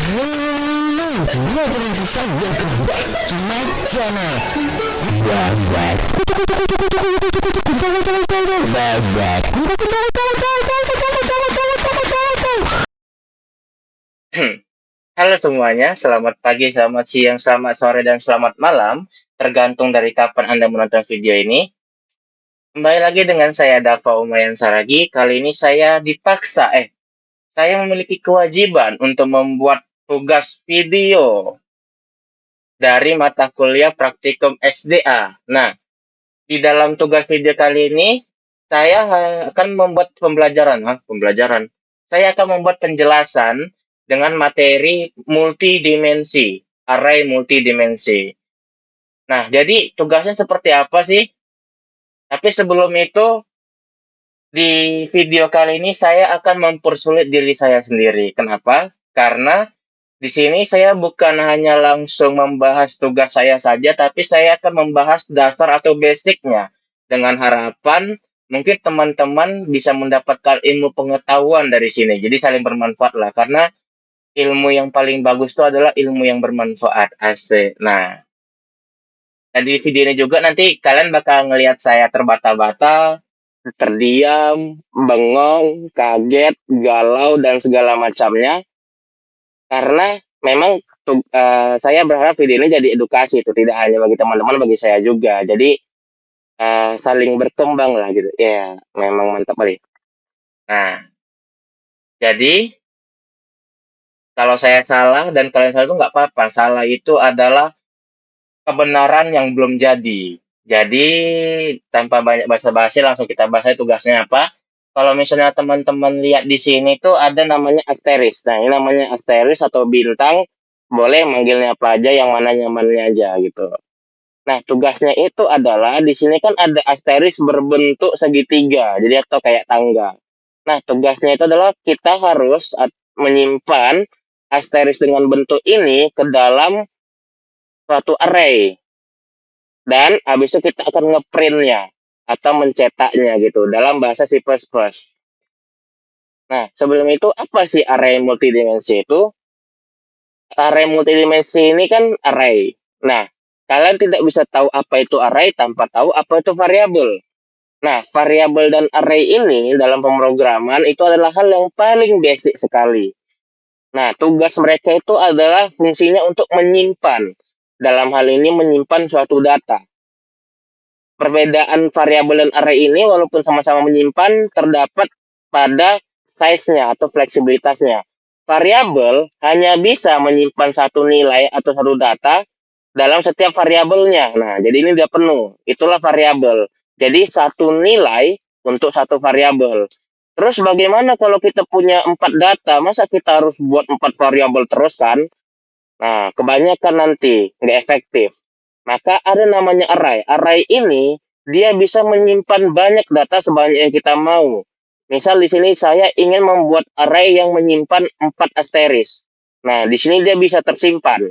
Semua terasa saya macam Halo semuanya, selamat pagi, selamat siang, selamat sore, dan selamat malam, tergantung dari kapan Anda menonton video ini. Kembali lagi dengan saya Dava Umayan Saragi. Kali ini saya memiliki kewajiban untuk membuat tugas video dari mata kuliah praktikum SDA. Nah, di dalam tugas video kali ini, saya akan membuat pembelajaran. Saya akan membuat penjelasan dengan materi multidimensi, array multidimensi. Nah, jadi tugasnya seperti apa sih? Tapi sebelum itu, di video kali ini saya akan mempersulit diri saya sendiri. Kenapa? Karena di sini saya bukan hanya langsung membahas tugas saya saja, tapi saya akan membahas dasar atau basicnya. Dengan harapan mungkin teman-teman bisa mendapatkan ilmu pengetahuan dari sini. Jadi saling bermanfaat lah, karena ilmu yang paling bagus itu adalah ilmu yang bermanfaat. Asik. Nah, di video ini juga nanti kalian bakal ngelihat saya terbata-bata, terdiam, bengong, kaget, galau, dan segala macamnya. Karena memang saya berharap video ini jadi edukasi itu, tidak hanya bagi teman-teman, bagi saya juga. Jadi saling berkembang lah gitu. Ya, memang mantap kali. Nah, jadi kalau saya salah dan kalian salah itu nggak apa-apa. Salah itu adalah kebenaran yang belum jadi. Jadi tanpa banyak basa-basi langsung kita bahas aja tugasnya apa. Kalau misalnya teman-teman lihat di sini tuh ada namanya asteris. Nah, ini namanya asteris atau bintang. Boleh manggilnya apa aja, yang mana nyamannya aja gitu. Nah, tugasnya itu adalah di sini kan ada asteris berbentuk segitiga, jadi atau kayak tangga. Nah, tugasnya itu adalah kita harus menyimpan asteris dengan bentuk ini ke dalam suatu array. Dan habis itu kita akan ngeprintnya atau mencetaknya gitu dalam bahasa C++. Nah, sebelum itu apa sih array multidimensi itu? Array multidimensi ini kan array. Nah, kalian tidak bisa tahu apa itu array tanpa tahu apa itu variabel. Nah, variabel dan array ini dalam pemrograman itu adalah hal yang paling basic sekali. Nah, tugas mereka itu adalah fungsinya untuk menyimpan. Dalam hal ini menyimpan suatu data. Perbedaan variabel dan array ini walaupun sama-sama menyimpan terdapat pada size-nya atau fleksibilitasnya. Variabel hanya bisa menyimpan satu nilai atau satu data dalam setiap variabelnya. Nah, jadi ini dia penuh. Itulah variabel. Jadi satu nilai untuk satu variabel. Terus bagaimana kalau kita punya 4 data? Masa kita harus buat 4 variabel terus kan? Nah, kebanyakan nanti nggak efektif. Maka ada namanya array. Array ini dia bisa menyimpan banyak data sebanyak yang kita mau. Misal di sini saya ingin membuat array yang menyimpan 4 asteris. Nah, di sini dia bisa tersimpan.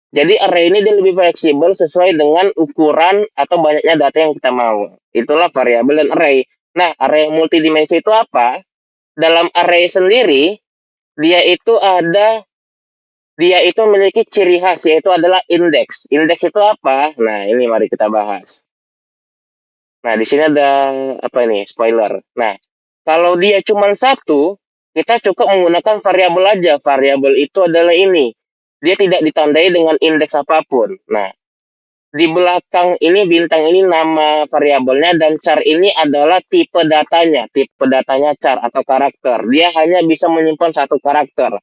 Jadi array ini dia lebih fleksibel sesuai dengan ukuran atau banyaknya data yang kita mau. Itulah variabel dan array. Nah, array multidimensi itu apa? Dalam array sendiri, dia itu ada dia itu memiliki ciri khas, yaitu adalah indeks. Indeks itu apa? Nah, ini mari kita bahas. Nah, di sini ada apa ini? Spoiler. Nah, kalau dia cuma satu, kita cukup menggunakan variabel aja. Variabel itu adalah ini. Dia tidak ditandai dengan indeks apapun. Nah, di belakang ini bintang ini nama variabelnya dan char ini adalah tipe datanya. Tipe datanya char atau karakter. Dia hanya bisa menyimpan satu karakter.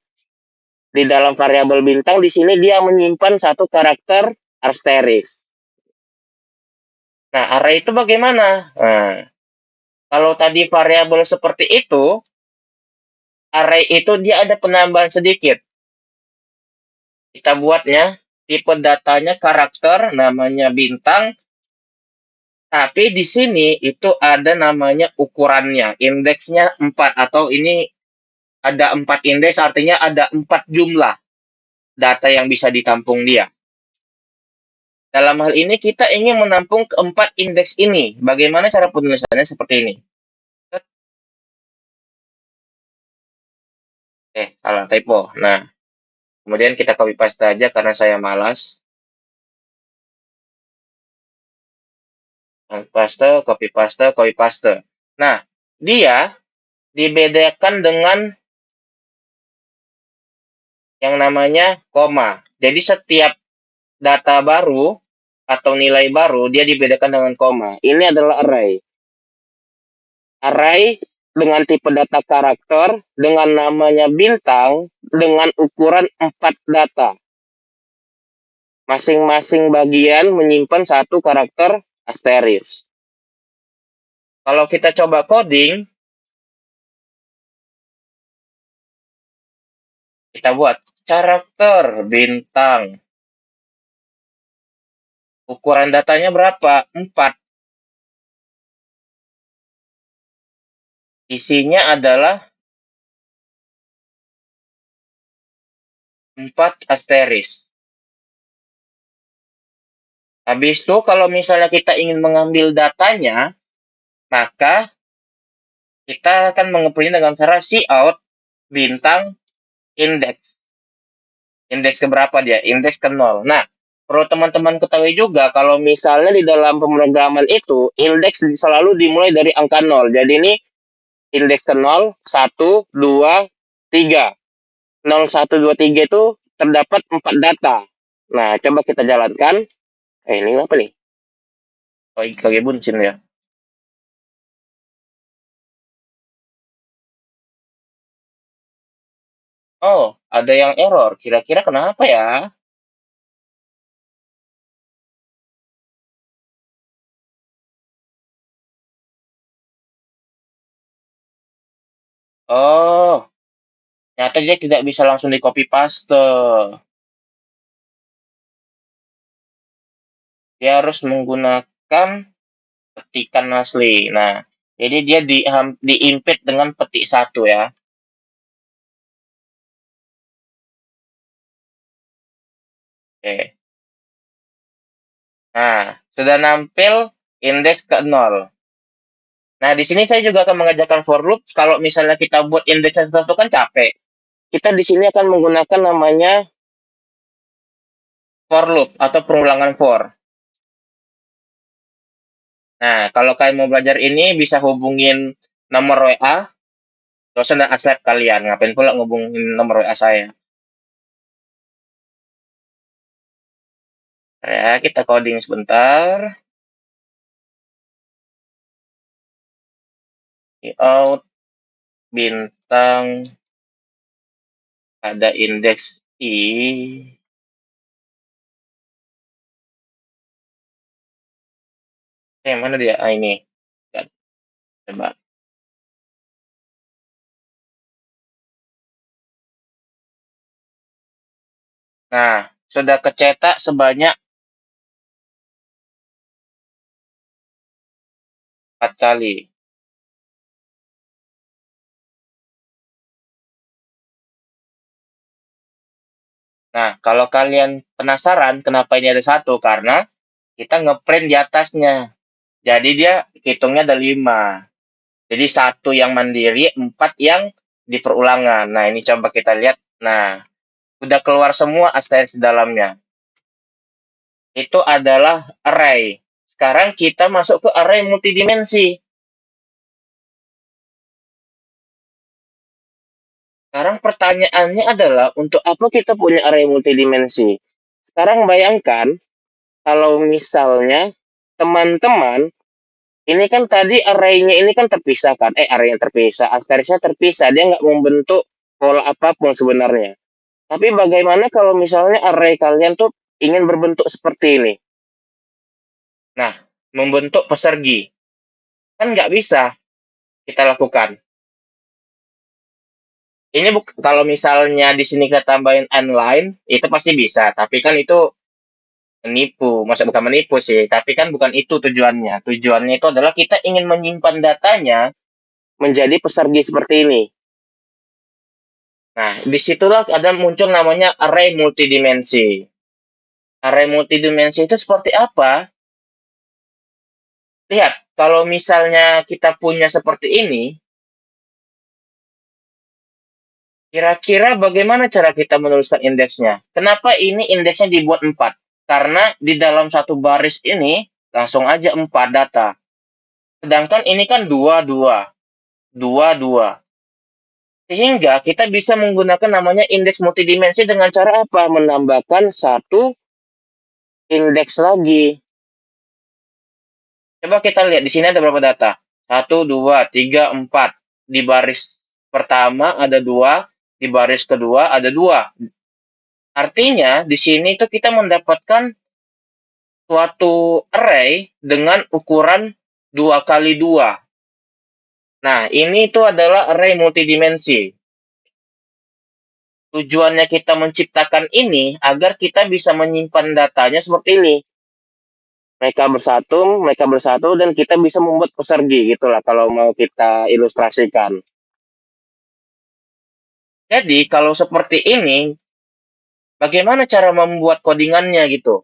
Di dalam variabel bintang di sini dia menyimpan satu karakter asteris. Nah, array itu bagaimana? Nah, kalau tadi variabel seperti itu, array itu dia ada penambahan sedikit. Kita buatnya, tipe datanya karakter, namanya bintang, tapi di sini itu ada namanya ukurannya, indeksnya 4, atau ini ada 4 indeks, artinya ada 4 jumlah data yang bisa ditampung dia. Dalam hal ini kita ingin menampung keempat indeks ini. Bagaimana cara penulisannya seperti ini? Salah typo. Nah, Kemudian kita copy paste aja karena saya malas. Paste, copy paste, copy paste. Nah, dia dibedakan dengan yang namanya koma. Jadi setiap data baru atau nilai baru dia dibedakan dengan koma. Ini adalah array. Array dengan tipe data karakter, dengan namanya bintang, dengan ukuran 4 data. Masing-masing bagian menyimpan satu karakter asteris. Kalau kita coba coding, kita buat karakter bintang. Ukuran datanya berapa? 4. Isinya adalah 4 asteris. Habis itu kalau misalnya kita ingin mengambil datanya, maka kita akan mengeprintnya dengan cara cout bintang indeks. Indeks ke berapa dia? Indeks ke 0. Nah, perlu teman-teman ketahui juga kalau misalnya di dalam pemrograman itu indeks selalu dimulai dari angka 0. Jadi ini indeks ke 0, 1, 2, 3. 0, 1, 2, 3 itu terdapat 4 data. Nah, coba kita jalankan. Ini apa nih? Oh, ini kage buncin ya. Oh, ada yang error. Kira-kira kenapa ya? Oh, ternyata dia tidak bisa langsung di copy paste. Dia harus menggunakan petikan asli. Nah, jadi dia diimpit dengan petik satu ya. Oke. Nah, sudah nampil indeks ke 0. Nah, di sini saya juga akan mengajarkan for loop. Kalau misalnya kita buat indeks satu kan capek. Kita di sini akan menggunakan namanya for loop atau pengulangan for. Nah, kalau kalian mau belajar ini bisa hubungin nomor WA dosen dan aslab kalian. Ngapain pula ngubungin nomor WA saya? Ya, kita coding sebentar. Out bintang ada indeks i. Mana dia? Ini. Coba. Nah, sudah kecetak sebanyak 4 kali. Nah, kalau kalian penasaran kenapa ini ada 1, karena kita ngeprint di atasnya. Jadi dia hitungnya ada 5. Jadi 1 yang mandiri, 4 yang di perulangan. Nah, ini coba kita lihat. Nah, udah keluar semua asteris di dalamnya. Itu adalah array. Sekarang kita masuk ke array multidimensi. Sekarang pertanyaannya adalah, untuk apa kita punya array multidimensi? Sekarang bayangkan, kalau misalnya teman-teman, ini kan tadi array-nya ini kan terpisah kan? Array yang terpisah, asterisnya terpisah. Dia nggak membentuk pola apapun sebenarnya. Tapi bagaimana kalau misalnya array kalian tuh ingin berbentuk seperti ini? Nah, membentuk pesergi. Kan nggak bisa kita lakukan. Ini kalau misalnya di sini kita tambahin line, itu pasti bisa. Tapi kan itu menipu. Masa bukan menipu sih, tapi kan bukan itu tujuannya. Tujuannya itu adalah kita ingin menyimpan datanya menjadi pesergi seperti ini. Nah, disitulah ada muncul namanya array multidimensi. Array multidimensi itu seperti apa? Lihat, kalau misalnya kita punya seperti ini, Kira-kira bagaimana cara kita menuliskan indeksnya? Kenapa ini indeksnya dibuat 4? Karena di dalam satu baris ini langsung aja 4 data. Sedangkan ini kan 2, 2, 2, 2. Sehingga kita bisa menggunakan namanya indeks multidimensi dengan cara apa? Menambahkan satu indeks lagi. Coba kita lihat di sini ada berapa data? 1, 2, 3, 4. Di baris pertama ada 2, di baris kedua ada 2. Artinya di sini tuh kita mendapatkan suatu array dengan ukuran 2 kali 2. Nah, ini itu adalah array multidimensi. Tujuannya kita menciptakan ini agar kita bisa menyimpan datanya seperti ini. Mereka bersatu, dan kita bisa membuat persegi gitulah kalau mau kita ilustrasikan. Jadi, kalau seperti ini, bagaimana cara membuat codingannya gitu?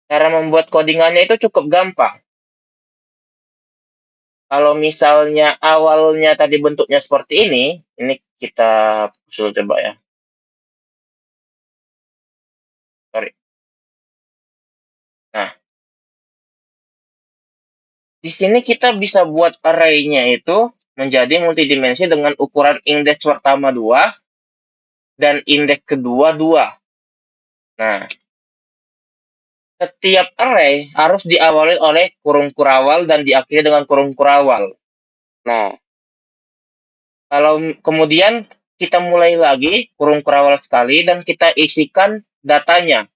Cara membuat codingannya itu cukup gampang. Kalau misalnya awalnya tadi bentuknya seperti ini kita usul coba ya. Sorry. Nah, di sini kita bisa buat array-nya itu menjadi multidimensi dengan ukuran indeks pertama 2 dan indeks kedua 2. Nah, setiap array harus diawali oleh kurung kurawal dan diakhiri dengan kurung kurawal. Nah, kalau kemudian kita mulai lagi kurung kurawal sekali dan kita isikan datanya.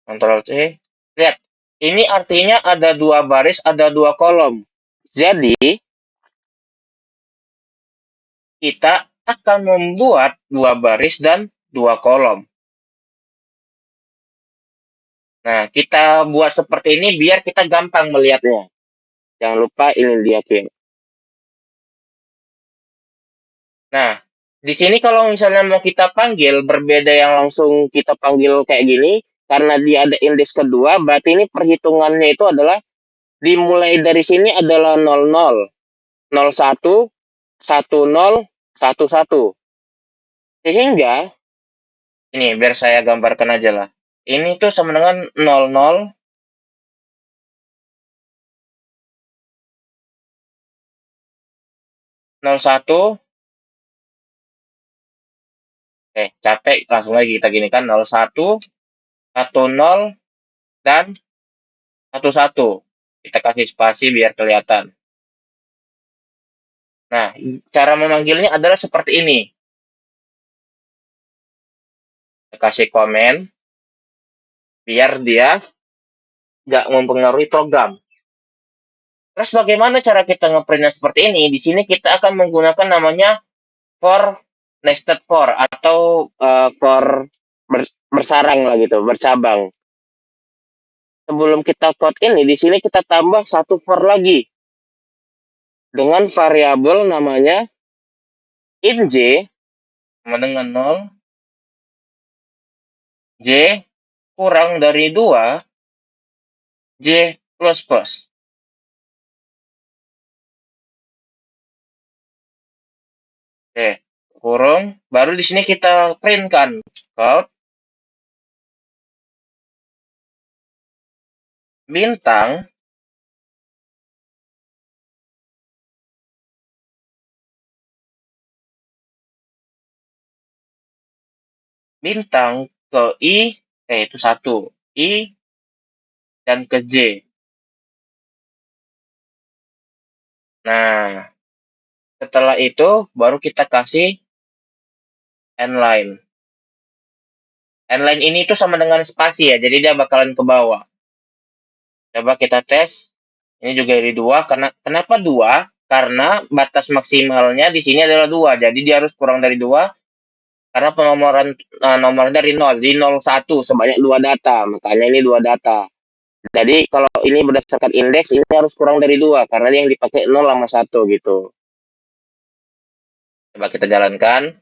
Ctrl C. Lihat, ini artinya ada 2 baris, ada 2 kolom. Jadi, kita akan membuat 2 baris dan 2 kolom. Nah, kita buat seperti ini biar kita gampang melihatnya. Jangan lupa ini dia, Kim. Nah, di sini kalau misalnya mau kita panggil, berbeda yang langsung kita panggil kayak gini, karena dia ada indeks kedua, berarti ini perhitungannya itu adalah dimulai dari sini adalah 00, 01, 10, 11. Sehingga, ini biar saya gambarkan aja lah. Ini tuh sama dengan 00, 01, capek, langsung lagi kita gini kan, 01, 10, dan 11. Kita kasih spasi biar kelihatan. Nah, cara memanggilnya adalah seperti ini. Kita kasih komen, biar dia nggak mempengaruhi program. Terus bagaimana cara kita ngeprintnya seperti ini? Di sini kita akan menggunakan namanya for nested for atau for bersarang lah gitu, bercabang. Sebelum kita code ini, di sini kita tambah satu for lagi dengan variabel namanya int j sama dengan 0, j kurang dari 2, j plus plus. Oke, kurung. Baru di sini kita printkan code bintang bintang ke i, itu 1, i dan ke j. Nah, setelah itu baru kita kasih endline. Endline ini tuh sama dengan spasi ya, jadi dia bakalan ke bawah. Coba kita tes. Ini juga dari 2. Kenapa 2? Karena batas maksimalnya di sini adalah 2. Jadi dia harus kurang dari 2. Karena penomoran nomor dari 0. Di 01 sebanyak 2 data. Makanya ini 2 data. Jadi kalau ini berdasarkan indeks, ini harus kurang dari 2. Karena yang dipakai 0 sama 1 gitu. Coba kita jalankan.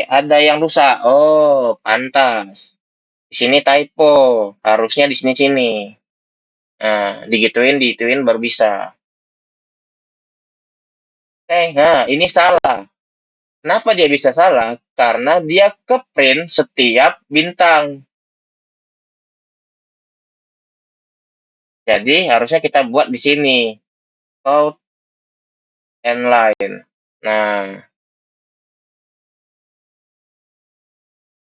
Ada yang rusak. Oh, pantas. Di sini typo. Harusnya di sini-sini. Nah, digituin baru bisa. Nah, ini salah. Kenapa dia bisa salah? Karena dia ke-print setiap bintang. Jadi harusnya kita buat di sini. Out and line. Nah,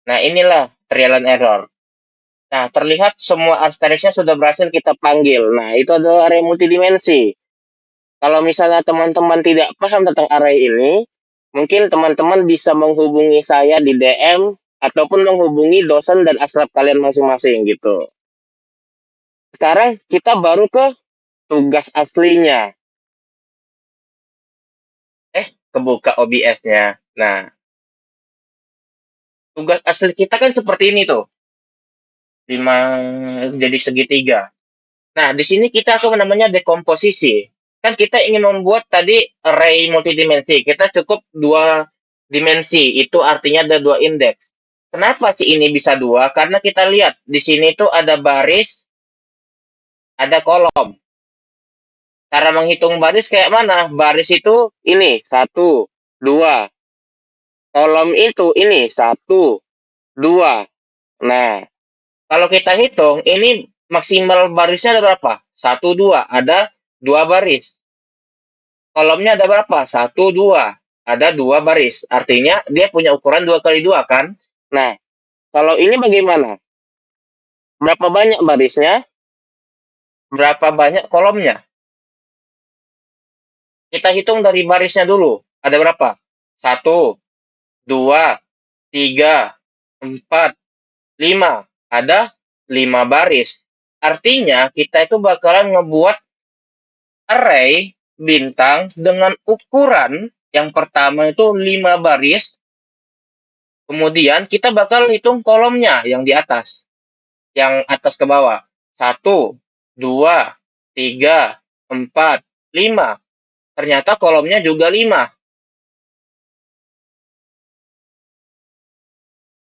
nah inilah trial and error. Nah, terlihat semua asterixnya sudah berhasil kita panggil. Nah, itu adalah array multidimensi. Kalau misalnya teman-teman tidak paham tentang array ini, mungkin teman-teman bisa menghubungi saya di DM ataupun menghubungi dosen dan asrap kalian masing-masing gitu. Sekarang kita baru ke tugas aslinya. Kebuka OBS-nya. Nah, tugas asli kita kan seperti ini tuh. 5 jadi segitiga. Nah, di sini kita akan namanya dekomposisi. Kan kita ingin membuat tadi array multidimensi. Kita cukup 2 dimensi. Itu artinya ada 2 indeks. Kenapa sih ini bisa 2? Karena kita lihat di sini tuh ada baris, ada kolom. Cara menghitung baris kayak mana? Baris itu ini 1, 2. Kolom itu ini 1, 2. Nah, kalau kita hitung, ini maksimal barisnya ada berapa? 1, 2. Ada 2 baris. Kolomnya ada berapa? 1, 2. Ada 2 baris. Artinya dia punya ukuran 2 kali 2 kan? Nah, kalau ini bagaimana? Berapa banyak barisnya? Berapa banyak kolomnya? Kita hitung dari barisnya dulu. Ada berapa? 1, 2, 3, 4, 5. Ada 5 baris. Artinya kita itu bakalan ngebuat array bintang dengan ukuran yang pertama itu 5 baris. Kemudian kita bakal hitung kolomnya yang di atas. Yang atas ke bawah. 1, 2, 3, 4, 5. Ternyata kolomnya juga 5.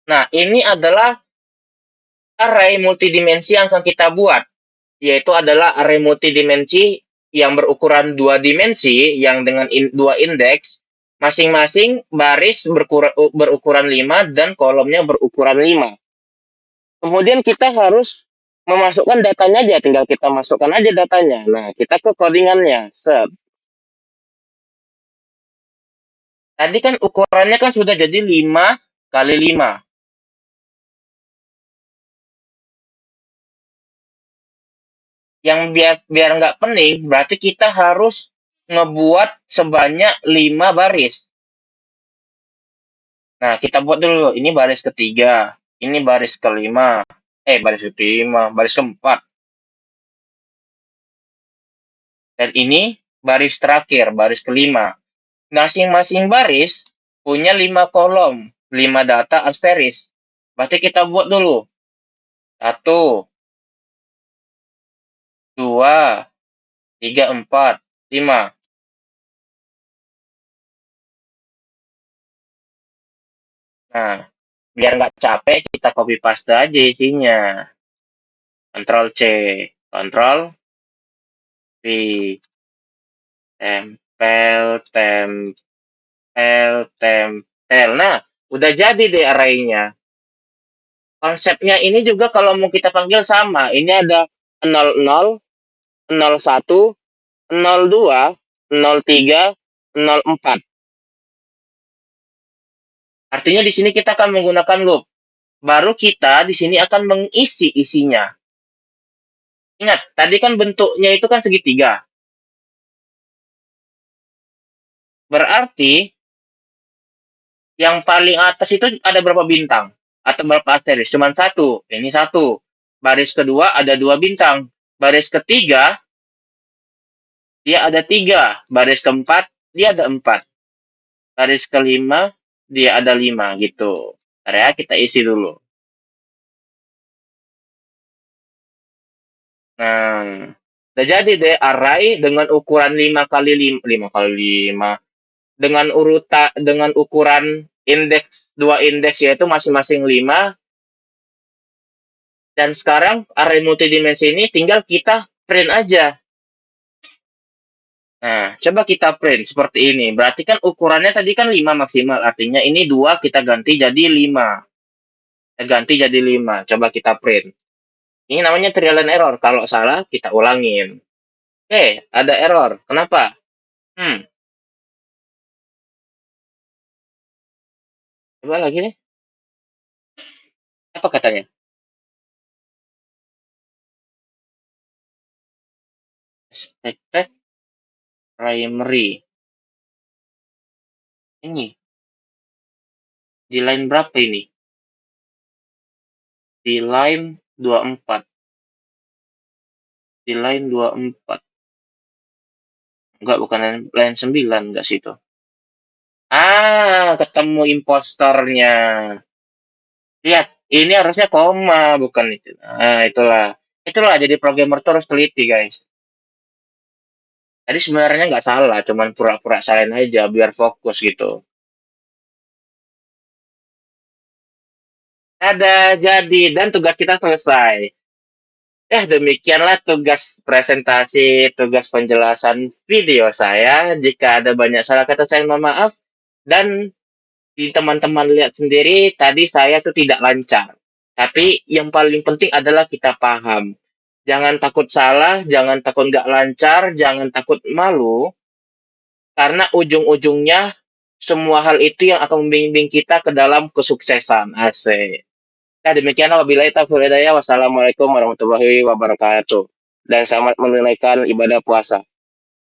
Nah, ini adalah array multidimensi yang akan kita buat. Yaitu adalah array multidimensi yang berukuran 2 dimensi, yang dengan 2 indeks. Masing-masing baris berukuran 5 dan kolomnya berukuran 5. Kemudian kita harus memasukkan datanya aja, tinggal kita masukkan aja datanya. Nah, kita ke codingannya. Set. Tadi kan ukurannya kan sudah jadi 5 kali 5. Yang biar nggak pening, berarti kita harus ngebuat sebanyak 5 baris. Nah, kita buat dulu. Ini baris ketiga. Ini baris kelima. Baris kelima. Baris keempat. Dan ini baris terakhir. Baris kelima. Masing-masing baris punya 5 kolom. 5 data asteris. Berarti kita buat dulu. 1, 2, 3, 4, 5. Nah, biar nggak capek, kita copy paste aja isinya. Ctrl C, Ctrl V, tempel, tempel. Nah, udah jadi deh array-nya. Konsepnya ini juga kalau mau kita panggil sama. Ini ada 00, 01, 02, 03, 04. Artinya di sini kita akan menggunakan loop. Baru kita di sini akan mengisi isinya. Ingat, tadi kan bentuknya itu kan segitiga. Berarti yang paling atas itu ada berapa bintang? Atau berapa asteris? Cuman satu. Ini satu. Baris kedua ada 2 bintang. Baris ketiga, dia ada 3. Baris keempat, dia ada 4. Baris kelima, dia ada 5 gitu. Ntar ya, kita isi dulu. Nah, udah jadi deh array dengan ukuran 5 kali 5, 5 kali 5. Dengan ukuran indeks 2 indeks yaitu masing-masing 5. Dan sekarang array multidimensi ini tinggal kita print aja. Nah, coba kita print seperti ini. Berarti kan ukurannya tadi kan 5 maksimal. Artinya ini 2 kita ganti jadi 5. Kita ganti jadi 5. Coba kita print. Ini namanya trial and error. Kalau salah, kita ulangin. Oke, ada error. Kenapa? Hmm, coba lagi nih. Apa katanya? Expected primary. Ini. Di line berapa ini? Di line 24. Di line 24. Enggak, bukan line 9. Enggak situ. Ah, ketemu impostornya. Lihat, ini harusnya koma, bukan itu. Nah, itulah. Itulah, jadi programmer tuh harus teliti, guys. Tadi sebenarnya nggak salah, cuman pura-pura salin aja biar fokus gitu. Ada, jadi, dan tugas kita selesai. Demikianlah tugas presentasi, tugas penjelasan video saya. Jika ada banyak salah kata, saya mohon maaf. Dan di teman-teman lihat sendiri, tadi saya tuh tidak lancar. Tapi yang paling penting adalah kita paham. Jangan takut salah, jangan takut nggak lancar, jangan takut malu, karena ujung-ujungnya semua hal itu yang akan membimbing kita ke dalam kesuksesan. Asik. Nah, demikian wabillahi taufiq wal hidayah. Wassalamualaikum warahmatullahi wabarakatuh. Dan selamat menunaikan ibadah puasa.